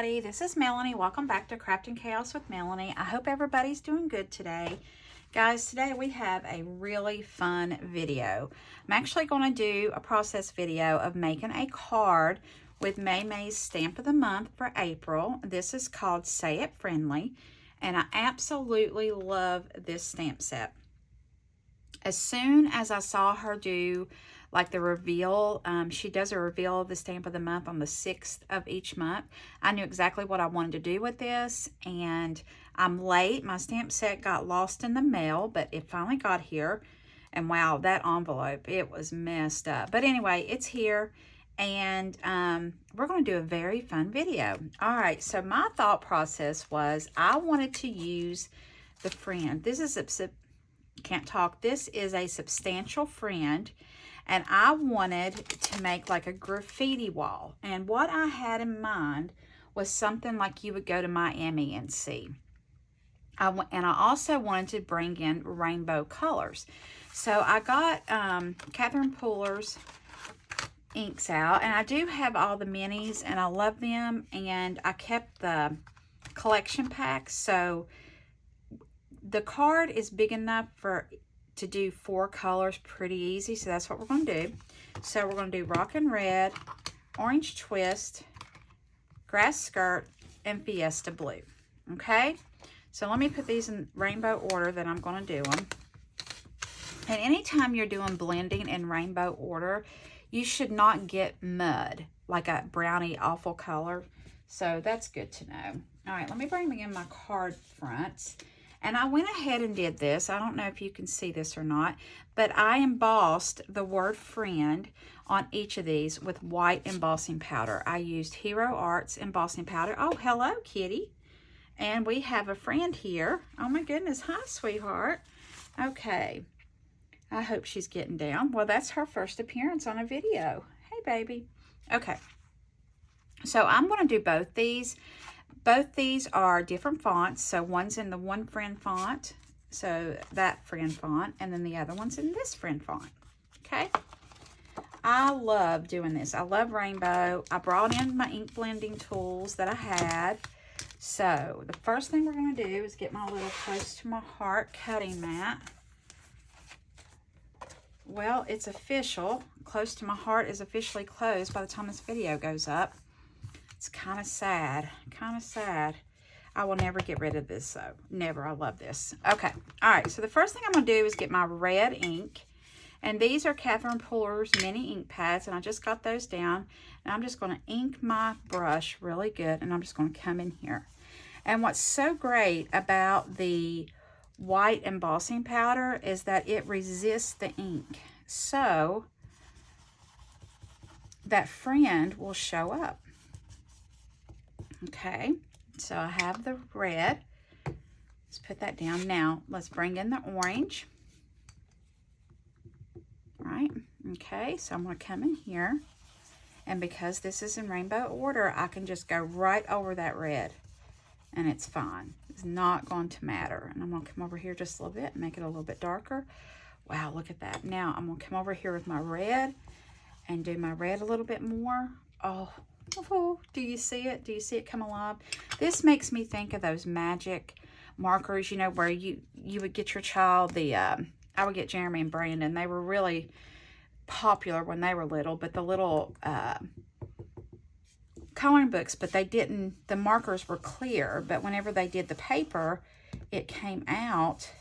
everybody, this is Melanie. Welcome back to Crafting Chaos with Melanie. I hope everybody's doing good today. Guys, today we have a really fun video. I'm actually going to do a process video of making a card with Maymay's Stamp of the Month for April. This is called Say It Friendly, and I absolutely love this stamp set. As soon as I saw her do like the reveal, she does a reveal of the Stamp of the Month on the 6th of each month. I knew exactly what I wanted to do with this, and I'm late. My stamp set got lost in the mail, but it finally got here. And wow, that envelope, it was messed up. But anyway, it's here, and we're going to do a very fun video. All right, so my thought process was I wanted to use the friend. This is This is a substantial friend, and I wanted to make like a graffiti wall. And what I had in mind was something like you would go to Miami and see. And I also wanted to bring in rainbow colors. So I got Catherine Pooler's inks out, and I do have all the minis, and I love them, and I kept the collection packs, so the card is big enough to do 4 colors pretty easy, so that's what we're going to do. So we're going to do Rockin' Red, Orange Twist, Grass Skirt, and Fiesta Blue. Okay? So let me put these in rainbow order that I'm going to do them. And anytime you're doing blending in rainbow order, you should not get mud, like a brownie awful color. So that's good to know. All right, let me bring in my card fronts. And I went ahead and did this. I don't know if you can see this or not, but I embossed the word friend on each of these with white embossing powder. I used Hero Arts embossing powder. Oh, hello, kitty. And we have a friend here. Oh my goodness. Hi, sweetheart. Okay. I hope she's getting down. Well, that's her first appearance on a video. Hey, baby. Okay. So I'm going to do both these. Both these are different fonts. So one's in the one friend font, so that friend font, and then the other one's in this friend font. Okay. I love doing this. I love rainbow. I brought in my ink blending tools that I had. So the first thing we're going to do is get my little close to my heart cutting mat. Well, it's official. Close to my heart is officially closed by the time this video goes up. It's kind of sad. Kind of sad. I will never get rid of this, though. Never. I love this. Okay. All right. So the first thing I'm going to do is get my red ink. And these are Catherine Pooler's mini ink pads. And I just got those down. And I'm just going to ink my brush really good. And I'm just going to come in here. And what's so great about the white embossing powder is that it resists the ink. So that friend will show up. Okay, so I have the red. Let's put that down. Now, let's bring in the orange. All right, okay, so I'm going to come in here. And because this is in rainbow order, I can just go right over that red. And it's fine. It's not going to matter. And I'm going to come over here just a little bit and make it a little bit darker. Wow, look at that. Now, I'm going to come over here with my red and do my red a little bit more. Oh, do you see it? Do you see it come alive? This makes me think of those magic markers, you know, where you would get your child I would get Jeremy and Brandon. They were really popular when they were little, but the little coloring books, but the markers were clear, but whenever they did the paper, it came out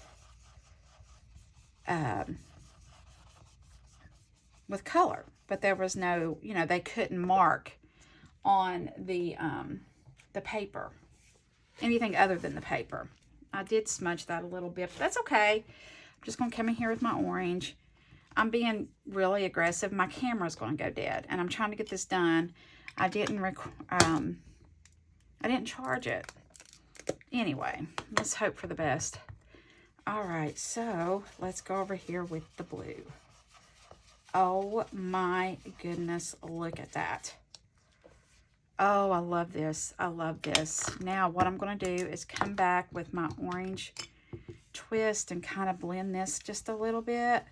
with color, but there was no, you know, they couldn't mark on the paper, anything other than the paper. I did smudge that a little bit, but that's okay. I'm just going to come in here with my orange. I'm being really aggressive. My camera's going to go dead, and I'm trying to get this done. I didn't charge it. Anyway, let's hope for the best. All right, so let's go over here with the blue. Oh my goodness, look at that. Oh, I love this. I love this. Now, what I'm going to do is come back with my orange twist and kind of blend this just a little bit.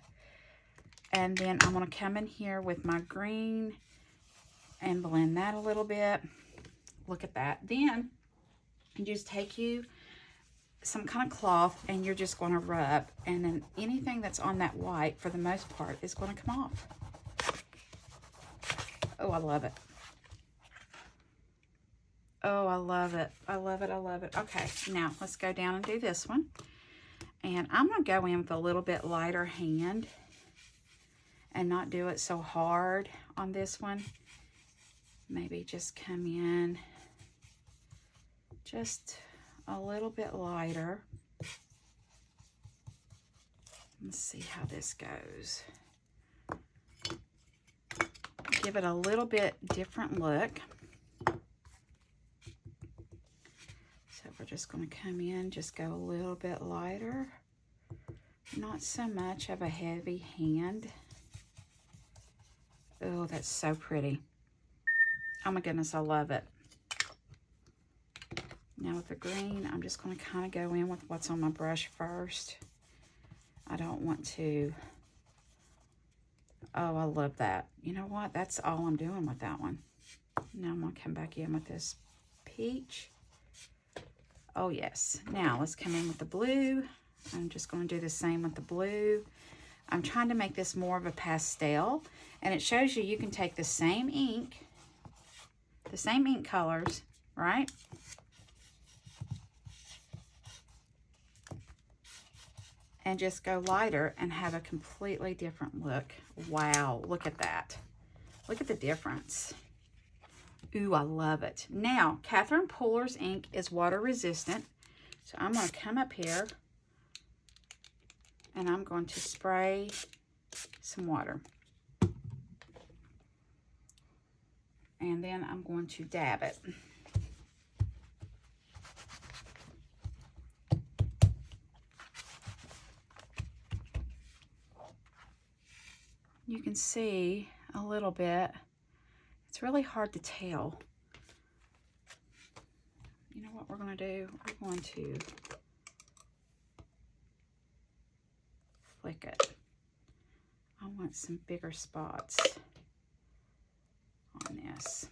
And then I'm going to come in here with my green and blend that a little bit. Look at that. Then you just take you some kind of cloth and you're just going to rub, and then anything that's on that white for the most part is going to come off. Oh, I love it. Oh, I love it. I love it. I love it. Okay, now let's go down and do this one. And I'm going to go in with a little bit lighter hand and not do it so hard on this one. Maybe just come in just a little bit lighter. Let's see how this goes. Give it a little bit different look. So we're just going to come in, just go a little bit lighter. Not so much of a heavy hand. Oh, that's so pretty. Oh my goodness, I love it. Now with the green, I'm just going to kind of go in with what's on my brush first. I don't want to. Oh, I love that. You know what? That's all I'm doing with that one. Now I'm going to come back in with this peach. Oh, yes. Now let's come in with the blue. I'm just going to do the same with the blue. I'm trying to make this more of a pastel. And it shows you can take the same ink colors, right? And just go lighter and have a completely different look. Wow, look at that. Look at the difference. Ooh, I love it. Now, Catherine Pooler's ink is water resistant. So I'm going to come up here and I'm going to spray some water. And then I'm going to dab it. You can see a little bit. It's really hard to tell. You know what we're going to do? We're going to flick it. I want some bigger spots on this.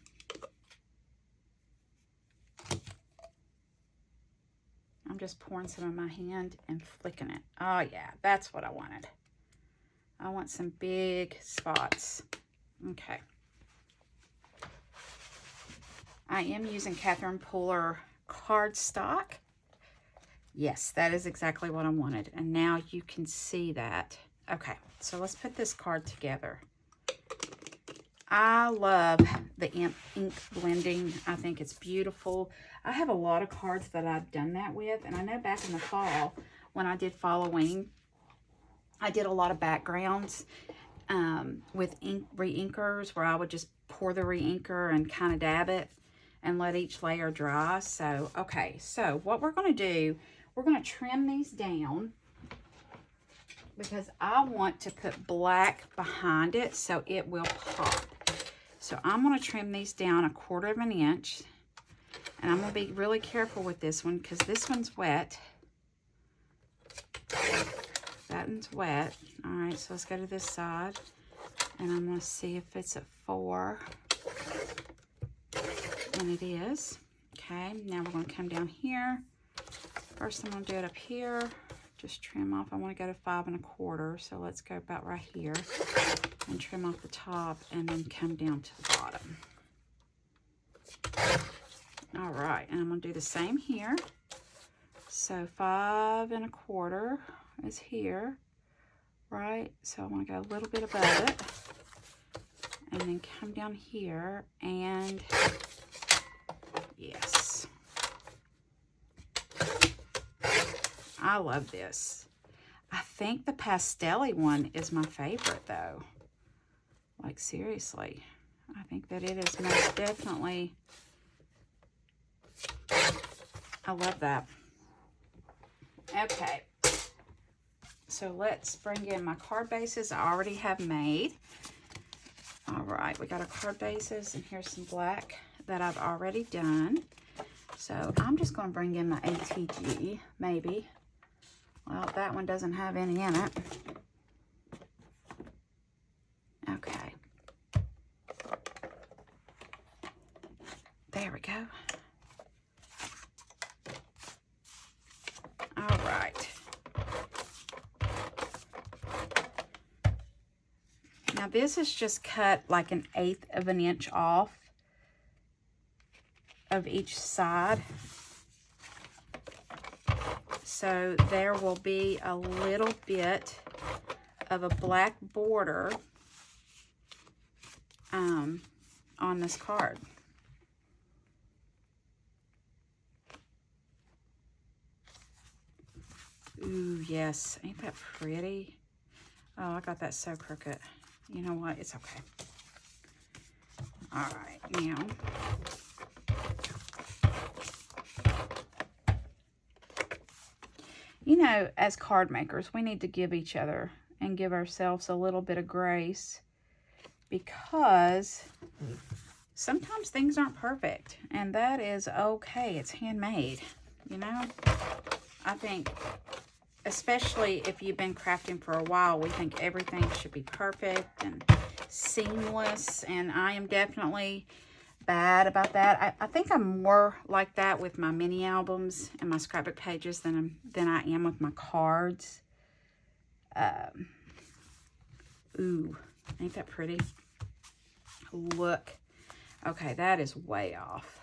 I'm just pouring some in my hand and flicking it. Oh yeah, that's what I wanted. I want some big spots. Okay. I am using Catherine Pooler cardstock. Yes, that is exactly what I wanted. And now you can see that. Okay, so let's put this card together. I love the ink blending. I think it's beautiful. I have a lot of cards that I've done that with. And I know back in the fall, when I did Halloween, I did a lot of backgrounds with re-inkers where I would just pour the re-inker and kind of dab it and let each layer dry. So, okay, so what we're going to do, we're going to trim these down because I want to put black behind it so it will pop. So I'm going to trim these down 1/4 of an inch. And I'm going to be really careful with this one because this one's wet. That one's wet. All right, so let's go to this side. And I'm going to see if it's at 4. And it is. Okay, now we're going to come down here. First, I'm going to do it up here. Just trim off. I want to go to 5 1/4. So let's go about right here. And trim off the top and then come down to the bottom. All right, and I'm going to do the same here. So 5 1/4 is here, right? So I'm going to go a little bit above it and then come down here and yes. I love this. I think the pastel-y one is my favorite though. Like seriously, I think that it is most definitely, I love that. Okay, so let's bring in my card bases I already have made. All right, we got our card bases and here's some black that I've already done. So I'm just going to bring in my ATG, maybe. Well, that one doesn't have any in it. Okay. There we go. Now this is just cut like 1/8 of an inch off of each side. So there will be a little bit of a black border on this card. Ooh, yes. Ain't that pretty? Oh, I got that so crooked. You know what? It's okay. All right, now. You know, as card makers, we need to give each other and give ourselves a little bit of grace, because sometimes things aren't perfect, and that is okay. It's handmade, you know? I think, especially if you've been crafting for a while, we think everything should be perfect and seamless, and I am definitely bad about that. I think I'm more like that with my mini albums and my scrapbook pages than I am with my cards. Ooh, ain't that pretty? Look. Okay, that is way off.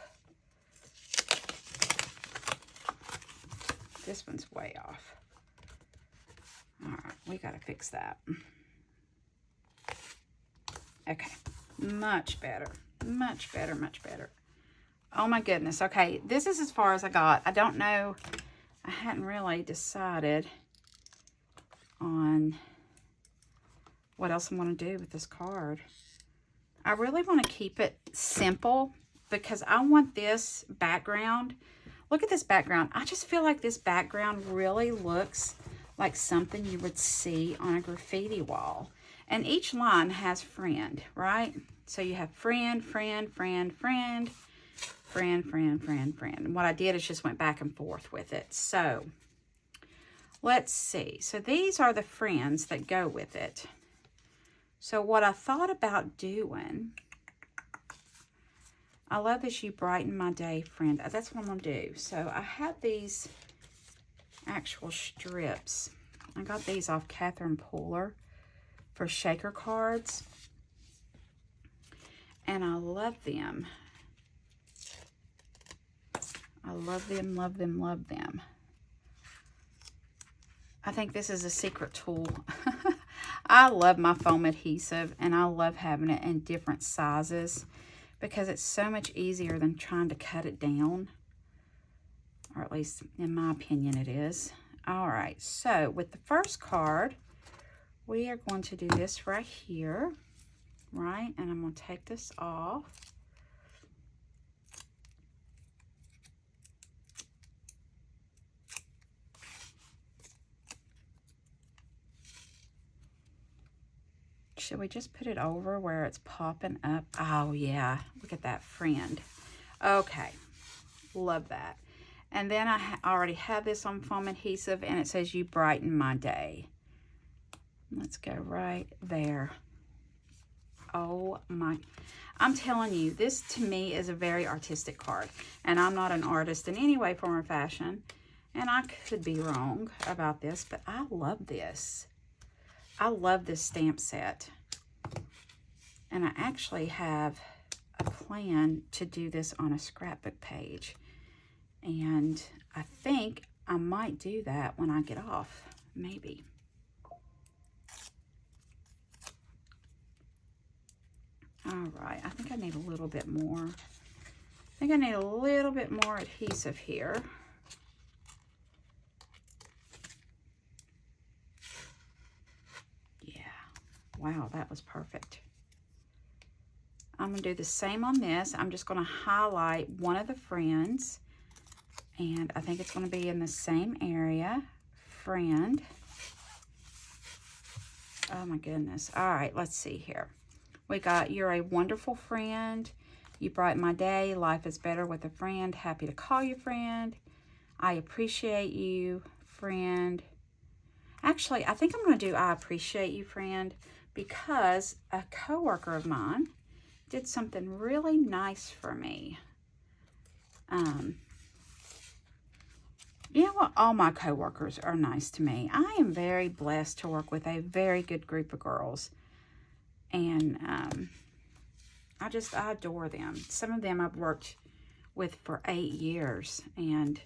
This one's way off. All right, we got to fix that. Okay, much better. Much better, much better. Oh my goodness. Okay, this is as far as I got. I don't know. I hadn't really decided on what else I'm going to do with this card. I really want to keep it simple because I want this background. Look at this background. I just feel like this background really looks like something you would see on a graffiti wall. And each line has friend, right? So you have friend, friend, friend, friend, friend, friend, friend, friend. And what I did is just went back and forth with it. So let's see. So these are the friends that go with it. So what I thought about doing, I love this, you brighten my day, friend. That's what I'm going to do. So I have these actual strips. I got these off Catherine Pooler for shaker cards. And I love them. I love them, love them, love them. I think this is a secret tool. I love my foam adhesive, and I love having it in different sizes because it's so much easier than trying to cut it down. Or at least, in my opinion, it is. All right, so with the first card, we are going to do this right here. Right, and I'm going to take this off. Should we just put it over where it's popping up? Oh, yeah. Look at that friend. Okay. Love that. And then I already have this on foam adhesive, and it says, you brighten my day. Let's go right there. Oh my, I'm telling you, this to me is a very artistic card. And I'm not an artist in any way, form, or fashion. And I could be wrong about this, but I love this. I love this stamp set. And I actually have a plan to do this on a scrapbook page. And I think I might do that when I get off, maybe. All right, I think I need a little bit more. I think I need a little bit more adhesive here. Yeah, wow, that was perfect. I'm gonna do the same on this. I'm just gonna highlight one of the friends, and I think it's gonna be in the same area, friend. Oh my goodness. All right, let's see here. We got, you're a wonderful friend. You brighten my day. Life is better with a friend. Happy to call you friend. I appreciate you, friend. Actually, I think I'm going to do I appreciate you, friend, because a coworker of mine did something really nice for me. You know what? All my coworkers are nice to me. I am very blessed to work with a very good group of girls. And I adore them. Some of them I've worked with for 8 years, and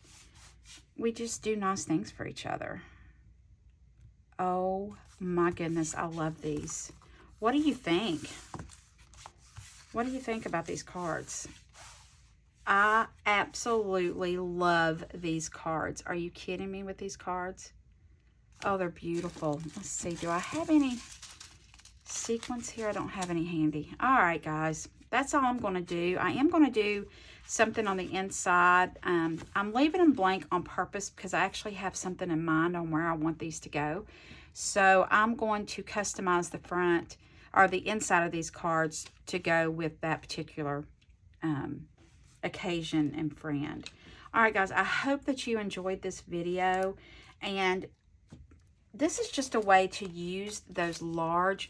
we just do nice things for each other. Oh my goodness, I love these. What do you think? What do you think about these cards? I absolutely love these cards. Are you kidding me with these cards? Oh, they're beautiful. Let's see. Do I have any sequins here? I don't have any handy. All right, guys. That's all I'm going to do. I am going to do something on the inside. I'm leaving them blank on purpose because I actually have something in mind on where I want these to go. So I'm going to customize the front or the inside of these cards to go with that particular occasion and friend. All right, guys, I hope that you enjoyed this video, and this is just a way to use those large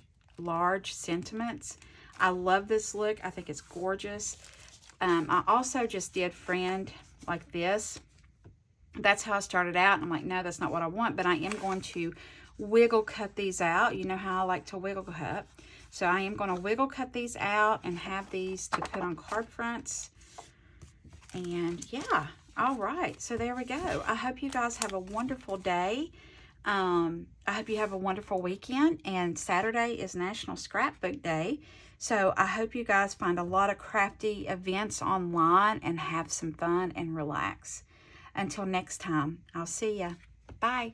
sentiments. I love this look. I think it's gorgeous. I also just did friend like this. That's how I started out, and I'm like, no, that's not what I want, but I am going to wiggle cut these out. You know how I like to wiggle cut. So I am going to wiggle cut these out and have these to put on card fronts. And yeah, all right. So there we go. I hope you guys have a wonderful day. I hope you have a wonderful weekend. And Saturday is National Scrapbook Day. So I hope you guys find a lot of crafty events online and have some fun and relax. Until next time, I'll see ya. Bye.